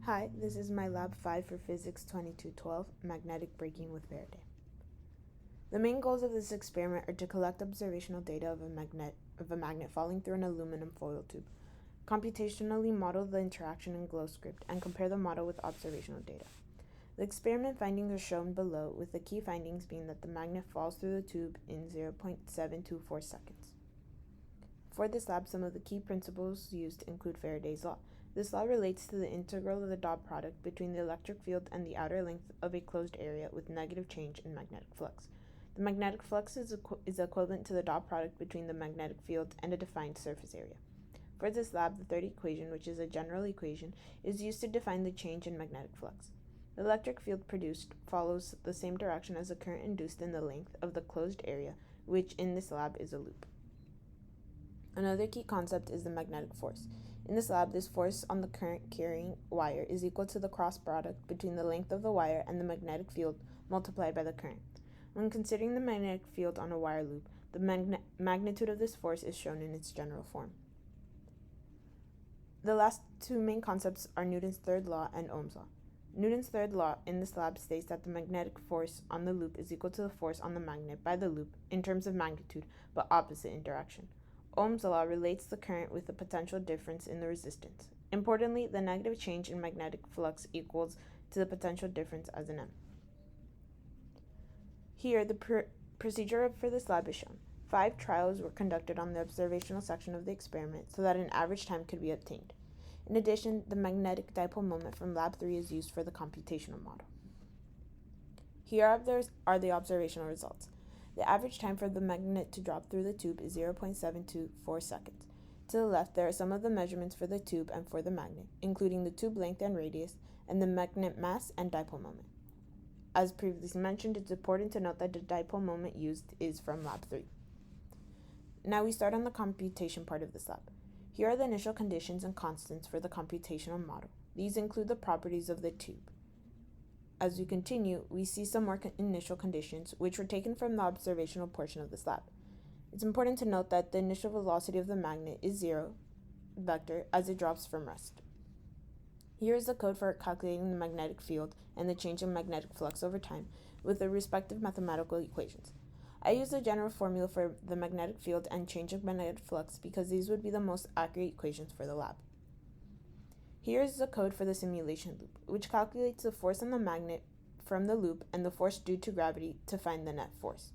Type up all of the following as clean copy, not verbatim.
Hi, this is my Lab 5 for Physics 2212, Magnetic Braking with Faraday. The main goals of this experiment are to collect observational data of a magnet falling through an aluminum foil tube, computationally model the interaction in GlowScript, and compare the model with observational data. The experiment findings are shown below, with the key findings being that the magnet falls through the tube in 0.724 seconds. For this lab, some of the key principles used include Faraday's law. This law relates to the integral of the dot product between the electric field and the outer length of a closed area with negative change in magnetic flux. The magnetic flux is equivalent to the dot product between the magnetic field and a defined surface area. For this lab, the third equation, which is a general equation, is used to define the change in magnetic flux. The electric field produced follows the same direction as the current induced in the length of the closed area, which in this lab is a loop. Another key concept is the magnetic force. In this lab, this force on the current carrying wire is equal to the cross product between the length of the wire and the magnetic field multiplied by the current. When considering the magnetic field on a wire loop, the magnitude of this force is shown in its general form. The last two main concepts are Newton's third law and Ohm's law. Newton's third law in this lab states that the magnetic force on the loop is equal to the force on the magnet by the loop in terms of magnitude, but opposite in direction. Ohm's law relates the current with the potential difference in the resistance. Importantly, the negative change in magnetic flux equals to the potential difference as an M. Here, the procedure for this lab is shown. 5 trials were conducted on the observational section of the experiment so that an average time could be obtained. In addition, the magnetic dipole moment from Lab 3 is used for the computational model. Here are the observational results. The average time for the magnet to drop through the tube is 0.724 seconds. To the left, there are some of the measurements for the tube and for the magnet, including the tube length and radius, and the magnet mass and dipole moment. As previously mentioned, it's important to note that the dipole moment used is from Lab 3. Now we start on the computation part of this lab. Here are the initial conditions and constants for the computational model. These include the properties of the tube. As we continue, we see some more initial conditions, which were taken from the observational portion of this lab. It's important to note that the initial velocity of the magnet is 0 vector as it drops from rest. Here is the code for calculating the magnetic field and the change in magnetic flux over time with the respective mathematical equations. I use the general formula for the magnetic field and change of magnetic flux because these would be the most accurate equations for the lab. Here is the code for the simulation loop, which calculates the force on the magnet from the loop and the force due to gravity to find the net force.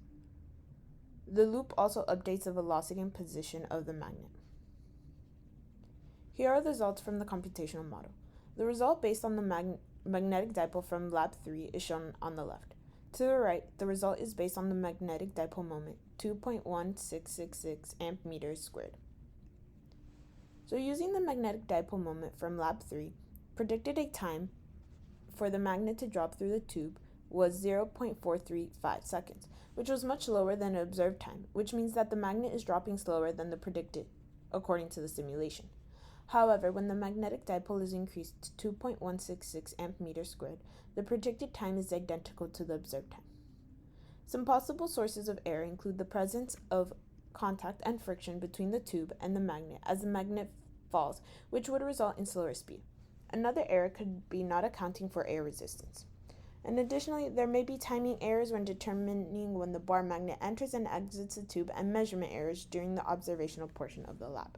The loop also updates the velocity and position of the magnet. Here are the results from the computational model. The result based on the magnetic dipole from Lab 3 is shown on the left. To the right, the result is based on the magnetic dipole moment, 2.1666 amp meters squared. So using the magnetic dipole moment from Lab 3, predicted a time for the magnet to drop through the tube was 0.435 seconds, which was much lower than observed time, which means that the magnet is dropping slower than the predicted, according to the simulation. However, when the magnetic dipole is increased to 2.166 amp meters squared, the predicted time is identical to the observed time. Some possible sources of error include the presence of contact and friction between the tube and the magnet as the magnet falls, which would result in slower speed. Another error could be not accounting for air resistance. And additionally, there may be timing errors when determining when the bar magnet enters and exits the tube, and measurement errors during the observational portion of the lab.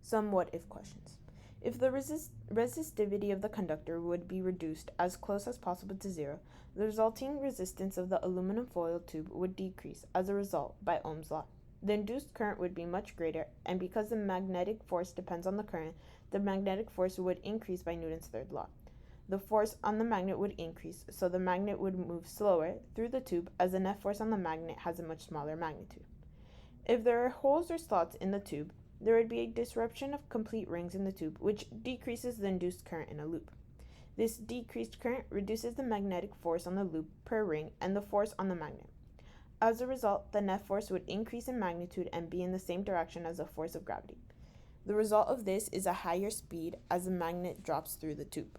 Some what-if questions. If the resistivity of the conductor would be reduced as close as possible to 0, the resulting resistance of the aluminum foil tube would decrease as a result by Ohm's law. The induced current would be much greater, and because the magnetic force depends on the current, the magnetic force would increase by Newton's third law. The force on the magnet would increase, so the magnet would move slower through the tube as the net force on the magnet has a much smaller magnitude. If there are holes or slots in the tube, there would be a disruption of complete rings in the tube, which decreases the induced current in a loop. This decreased current reduces the magnetic force on the loop per ring and the force on the magnet. As a result, the net force would increase in magnitude and be in the same direction as the force of gravity. The result of this is a higher speed as the magnet drops through the tube.